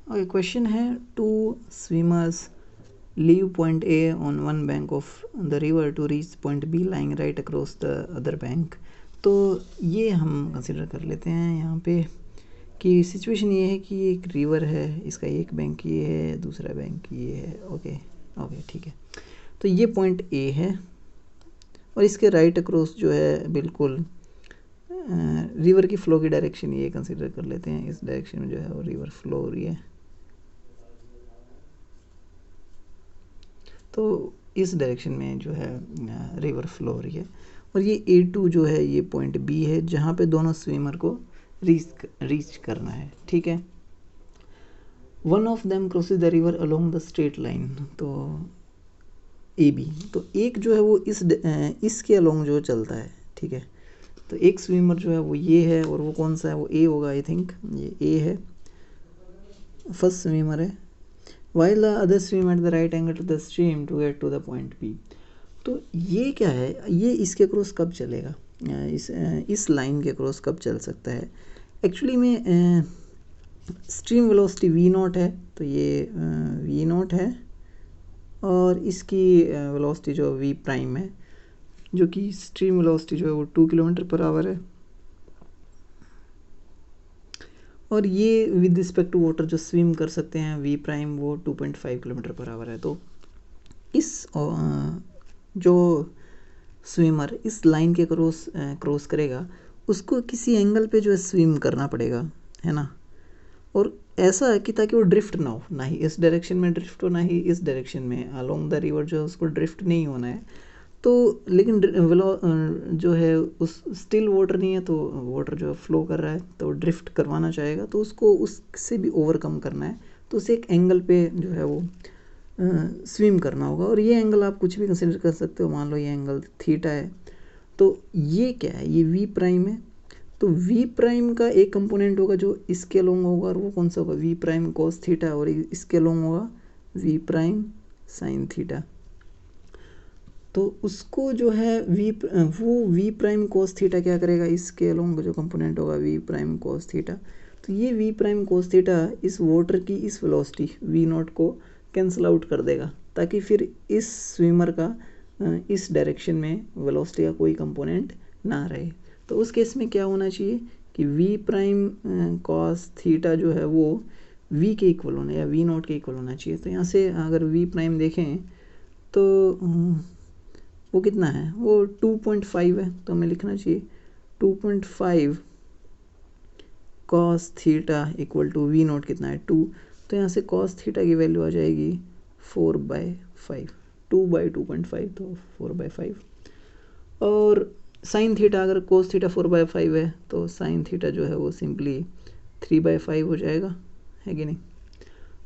Okay, question है two swimmers leave point A on one bank of the river to reach point B lying right across the other bank. तो ये हम consider कर लेते हैं यहाँ पे कि सिचुएशन ये है कि एक रिवर है, इसका एक बैंक ये है, दूसरा बैंक ये है। ओके ओके ठीक है। तो ये पॉइंट ए है और इसके राइट अक्रॉस जो है बिल्कुल रिवर की फ्लो की डायरेक्शन ये कंसिडर कर लेते हैं। इस डायरेक्शन में जो है वो रिवर फ्लो हो रही है। तो इस डायरेक्शन में जो है रिवर फ्लो हो रही है और ये A2 जो है ये पॉइंट B है जहाँ पे दोनों स्विमर को रीच करना है। ठीक है। One of them crosses the river along the straight line, तो AB। तो एक जो है वो इसके अलोंग जो चलता है। ठीक है। तो एक स्विमर जो है वो ये है और वो कौन सा है, वो A होगा। आई थिंक ये A है, फर्स्ट स्विमर है। while the other swim at the right angle to the stream to get to the point B। तो ये क्या है, ये इसके क्रॉस कब चलेगा, इस लाइन के क्रॉस कब चल सकता है। एक्चुअली में स्ट्रीम वेलोसिटी V0 है, तो ये V0 है और इसकी वेलोसिटी जो V प्राइम है, जो कि स्ट्रीम वेलोसिटी जो है वो 2 km/h है और ये विद रिस्पेक्ट टू वाटर जो स्विम कर सकते हैं V प्राइम वो 2.5 km/h है। तो इस जो स्विमर इस लाइन के क्रॉस करेगा उसको किसी एंगल पे जो है स्विम करना पड़ेगा, है ना। और ऐसा है कि ताकि वो ड्रिफ्ट ना हो, ना ही इस डायरेक्शन में ड्रिफ्ट हो ना ही इस डायरेक्शन में। अलोंग द रिवर जो है उसको ड्रिफ्ट नहीं होना है। तो लेकिन जो है उस स्टिल वाटर नहीं है, तो वाटर जो है फ्लो कर रहा है, तो ड्रिफ्ट करवाना चाहेगा, तो उसको उससे भी ओवरकम करना है। तो उसे एक एंगल पे जो है वो स्विम करना होगा और ये एंगल आप कुछ भी कंसिडर कर सकते हो। मान लो ये एंगल थीटा है, तो ये क्या है, ये V प्राइम है। तो V प्राइम का एक कंपोनेंट होगा जो इसके अलोंग होगा और वो कौन सा होगा, V प्राइम कॉस थीटा, और इसके अलोंग होगा V प्राइम साइन थीटा। तो उसको जो है वो V प्राइम कॉस थीटा क्या करेगा, इसके अलोंग जो कंपोनेंट होगा V प्राइम कॉस थीटा। तो ये V प्राइम कॉस थीटा इस वाटर की इस वेलोसिटी V0 को कैंसिल आउट कर देगा, ताकि फिर इस स्विमर का इस डायरेक्शन में वेलोसिटी का कोई कंपोनेंट ना रहे। तो उस केस में क्या होना चाहिए कि V प्राइम कॉस थीटा जो है वो V के इक्वल होना या V0 के इक्वल होना चाहिए। तो यहाँ से अगर V प्राइम देखें तो वो कितना है, वो 2.5 है। तो हमें लिखना चाहिए 2.5 cos theta equal to V0 कितना है 2। तो यहाँ से कॉस थीटा की वैल्यू आ जाएगी 4/5, 2/2.5 तो 4/5। और साइन थीटा, अगर कोस थीटा 4/5 है तो साइन थीटा जो है वो सिंपली 3/5 हो जाएगा, है कि नहीं।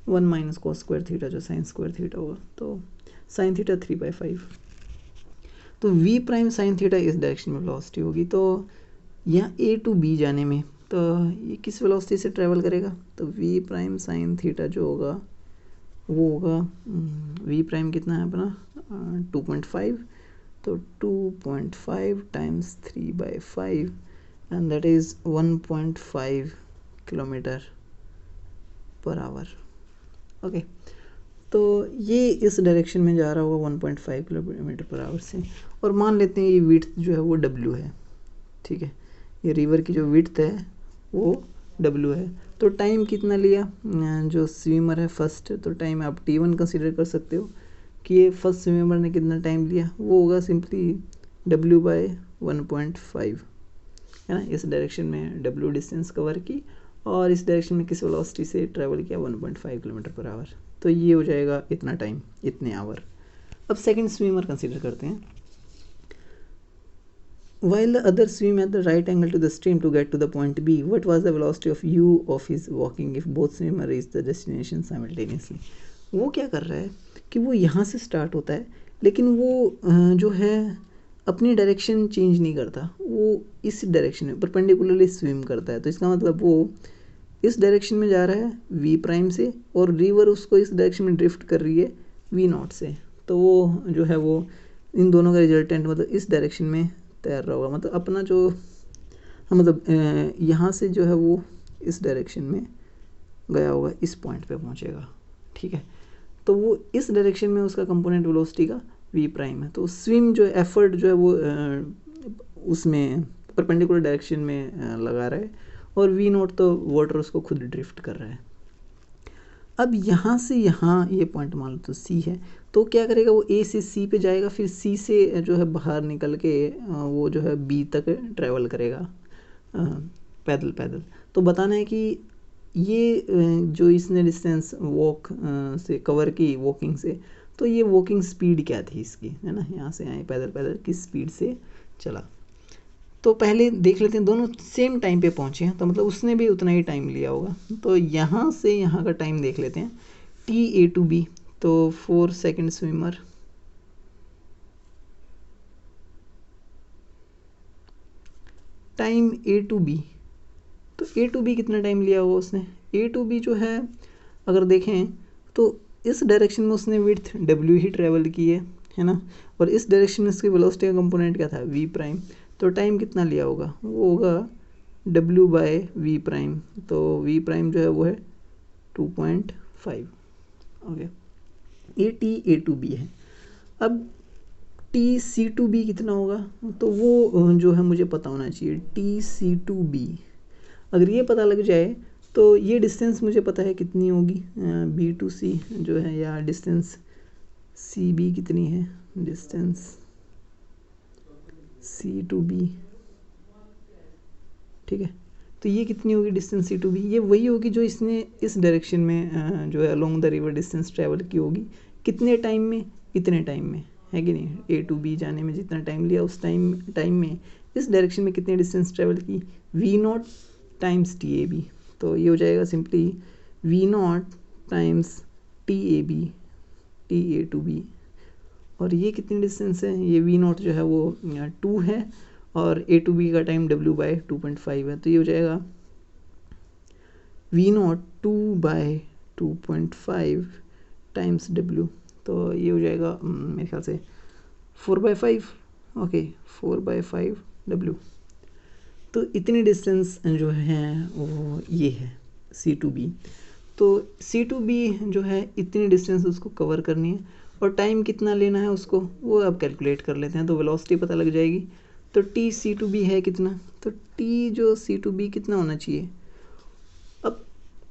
1 माइनस कॉस स्क्वायर थीटा जो साइन स्क्वायर थीटा होगा, तो साइन थीटा 3/5। तो V प्राइम साइन थीटा इस डायरेक्शन में वेलोसिटी होगी। तो यहाँ A टू B जाने में तो ये किस वेलोसिटी से ट्रैवल करेगा, तो V प्राइम साइन थीटा जो होगा वो होगा V प्राइम कितना है अपना 2.5, तो 2.5 times 3/5 and that is 1.5 km/h। Okay, तो ये इस डायरेक्शन में जा रहा होगा 1.5 km/h से। और मान लेते हैं ये विड्थ जो है वो W है। ठीक है, ये रिवर की जो विड्थ है वो W है। तो टाइम कितना लिया जो स्विमर है फर्स्ट, तो टाइम आप T1 कंसीडर कर सकते हो कि ये फर्स्ट स्विमर ने कितना टाइम लिया, वो होगा सिंपली W/1.5, है ना। इस डायरेक्शन में W डिस्टेंस कवर की और इस डायरेक्शन में किस वेलोसिटी से ट्रैवल किया 1.5 km/h। तो ये हो जाएगा इतना टाइम, इतने आवर। अब सेकंड स्विमर कंसीडर करते हैं। While the other swim at the right angle to the stream to get to the point B, what was the velocity of U of his walking if both swimmer reach the destination simultaneously? वो क्या कर रहा है कि वो यहाँ से start होता है, लेकिन वो जो है अपनी डायरेक्शन चेंज नहीं करता, वो इस डायरेक्शन में परपेंडिकुलरली स्विम करता है। तो इसका मतलब वो इस डायरेक्शन में जा रहा है V प्राइम से और रिवर उसको इस डायरेक्शन में ड्रिफ्ट कर रही है V0 से। तो वो जो है वो इन दोनों का रिजल्टेंट मतलब इस डायरेक्शन में तैर रहा होगा, मतलब अपना जो मतलब यहाँ से जो है वो इस डायरेक्शन में गया होगा इस पॉइंट पे पहुंचेगा, ठीक है। तो वो इस डायरेक्शन में उसका कंपोनेंट वेलोसिटी का v प्राइम है। तो स्विम जो एफर्ट जो है वो उसमें परपेंडिकुलर डायरेक्शन में लगा रहा है, और v नॉट तो वाटर उसको खुद ड्रिफ्ट कर रहा है। अब यहाँ से यहाँ ये पॉइंट मान लो तो C है, तो क्या करेगा वो A से C पे जाएगा, फिर C से जो है बाहर निकल के वो जो है B तक ट्रैवल करेगा पैदल पैदल। तो बताना है कि ये जो इसने डिस्टेंस वॉक से कवर की वॉकिंग से, तो ये वॉकिंग स्पीड क्या थी इसकी, है ना। यहाँ से आए पैदल पैदल किस स्पीड से चला। तो पहले देख लेते हैं, दोनों सेम टाइम पे पहुँचे हैं, तो मतलब उसने भी उतना ही टाइम लिया होगा। तो यहाँ से यहाँ का टाइम देख लेते हैं, TA to B, तो 4 second swimmer, time A to B, तो A to B कितना टाइम लिया होगा उसने। A to B जो है अगर देखें तो इस डायरेक्शन में उसने विड्थ W ही ट्रैवल की है ना, और इस डायरेक्शन में इसकी वेलोसिटी का कंपोनेंट क्या था, v प्राइम। तो टाइम कितना लिया होगा, वो होगा W बाय v प्राइम, तो v प्राइम जो है वो है 2.5। ओके, ये TA to B है। अब TC to B कितना होगा, तो वो जो है मुझे पता होना चाहिए। TC to B अगर ये पता लग जाए तो ये डिस्टेंस मुझे पता है कितनी होगी, B to C जो है, या डिस्टेंस CB कितनी है, डिस्टेंस C to B, ठीक है। तो ये कितनी होगी डिस्टेंस C to B, ये वही होगी जो इसने इस डायरेक्शन में जो है along the river distance travel की होगी। कितने टाइम में, इतने टाइम में, है कि नहीं। A to B जाने में जितना टाइम लिया उस टाइम में इस डायरेक्शन में कितने डिस्टेंस ट्रैवल की, V नॉट टाइम्स TAB। तो ये हो जाएगा simply V not times TAB, TA to B। और ये कितनी डिस्टेंस है, ये V नॉट जो है वो 2 है, और A to B का टाइम W बाय 2.5 है। तो ये हो जाएगा V nought 2 by 2.5 times W। तो ये हो जाएगा मेरे ख्याल से 4/5। Okay, 4/5 W। तो इतनी डिस्टेंस जो है वो ये है C to B। तो C to B जो है इतनी डिस्टेंस उसको कवर करनी है, और टाइम कितना लेना है उसको वो अब कैलकुलेट कर लेते हैं, तो वेलोसिटी पता लग जाएगी। तो TC to B है कितना, तो T जो C to B कितना होना चाहिए। अब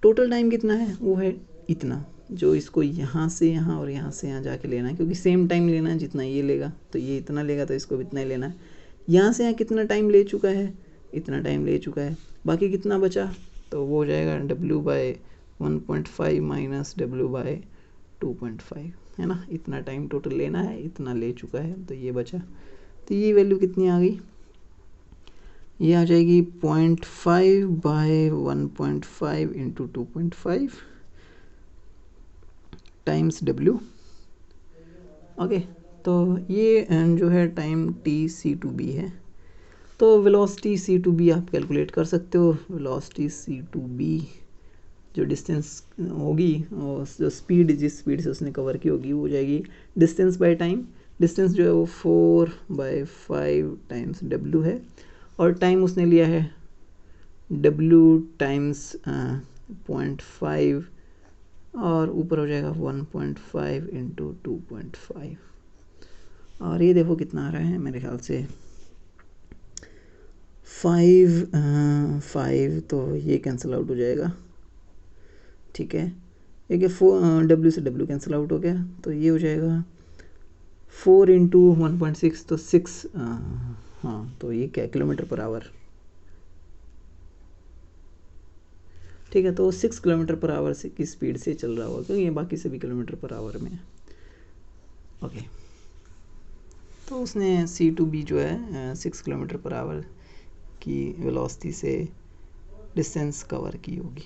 टोटल टाइम कितना है, वो है इतना, जो इसको यहाँ से यहाँ और यहाँ से यहाँ जाके लेना है, क्योंकि सेम टाइम लेना है जितना ये लेगा, तो ये इतना लेगा तो इसको इतना ही लेना है। यहाँ से यहाँ कितना टाइम ले चुका है, इतना टाइम ले चुका है, बाकी कितना बचा, तो वो हो जाएगा W by 1.5 minus W by 2.5, है ना। इतना टाइम टोटल लेना है, इतना ले चुका है, तो ये बचा। तो ये वैल्यू कितनी आ गई, ये आ जाएगी 0.5 by 1.5 into 2.5 times W। Okay, तो ये जो है टाइम TC to B है। तो वेलोसिटी C to B आप कैलकुलेट कर सकते हो। वेलोसिटी C to B जो डिस्टेंस होगी, और जो स्पीड जिस स्पीड से उसने कवर की होगी, वो हो जाएगी डिस्टेंस बाय टाइम। डिस्टेंस जो है वो 4/5 टाइम्स W है, और टाइम उसने लिया है W टाइम्स 0.5, और ऊपर हो जाएगा 1.5 इंटू 2.5। और ये देखो कितना आ रहा है, मेरे ख्याल से 5, तो ये कैंसिल आउट हो जाएगा, ठीक है। एक W से W कैंसिल आउट हो गया, तो ये हो जाएगा 4 इंटू 1.6, तो 6, हाँ, तो ये क्या किलोमीटर पर आवर, ठीक है। तो 6 किलोमीटर पर आवर से की स्पीड से चल रहा होगा, क्योंकि ये बाकी सभी किलोमीटर पर आवर में है। ओके, तो उसने C to B जो है 6 किलोमीटर पर आवर की वेलोसिटी से डिस्टेंस कवर की होगी।